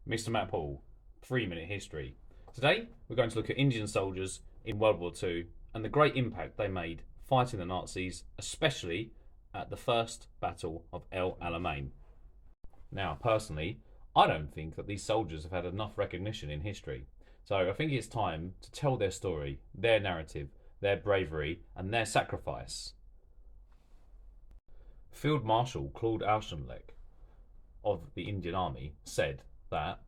Mr. Mack-Poole, 3-minute history. Today, we're going to look at Indian soldiers in World War II and the great impact they made fighting the Nazis, especially at the First Battle of El-Alamein. Now, personally, I don't think that these soldiers have had enough recognition in history. So I think it's time to tell their story, their narrative, their bravery, and their sacrifice. Field Marshal Claude Auchinleck of the Indian Army said that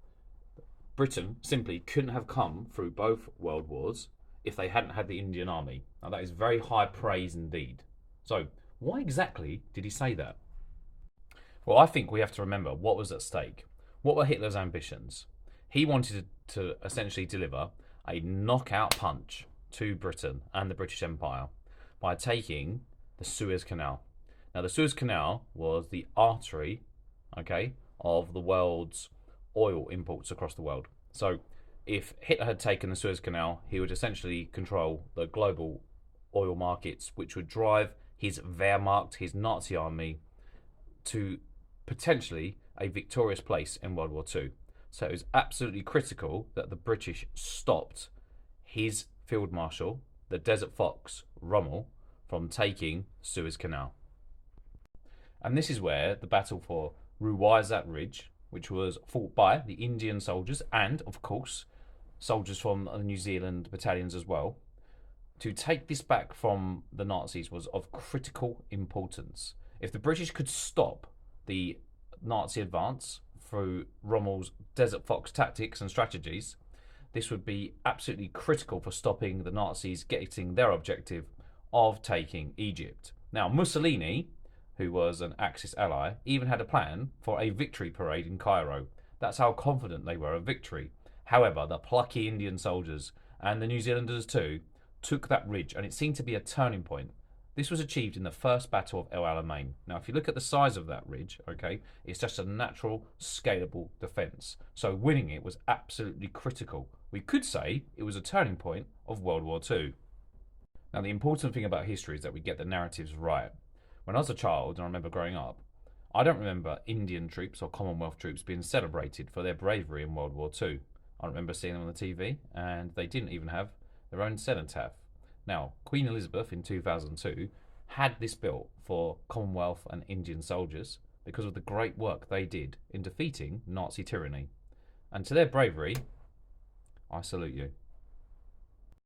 Britain simply couldn't have come through both world wars if they hadn't had the Indian Army. Now that is very high praise indeed. So why exactly did he say that? Well, I think we have to remember what was at stake. What were Hitler's ambitions? He wanted to essentially deliver a knockout punch to Britain and the British Empire by taking the Suez Canal. Now, the Suez Canal was the artery, of the world's oil imports across the world. So, if Hitler had taken the Suez Canal, he would essentially control the global oil markets, which would drive his Wehrmacht, his Nazi army, to potentially a victorious place in World War II. So it was absolutely critical that the British stopped his Field Marshal, the Desert Fox, Rommel, from taking Suez Canal. And this is where the battle for Ruwaizat Ridge, which was fought by the Indian soldiers and, of course, soldiers from the New Zealand battalions as well, to take this back from the Nazis was of critical importance. If the British could stop the Nazi advance through Rommel's Desert Fox tactics and strategies, this would be absolutely critical for stopping the Nazis getting their objective of taking Egypt. Now, Mussolini, who was an Axis ally, even had a plan for a victory parade in Cairo. That's how confident they were of victory. However, the plucky Indian soldiers, and the New Zealanders too, took that ridge, and it seemed to be a turning point. This was achieved in the First Battle of El-Alamein. Now, if you look at the size of that ridge, it's just a natural, scalable defence. So winning it was absolutely critical. We could say it was a turning point of World War II. Now, the important thing about history is that we get the narratives right. When I was a child, and I remember growing up, I don't remember Indian troops or Commonwealth troops being celebrated for their bravery in World War II. I remember seeing them on the TV, and they didn't even have their own cenotaph. Now, Queen Elizabeth in 2002 had this built for Commonwealth and Indian soldiers because of the great work they did in defeating Nazi tyranny. And to their bravery, I salute you.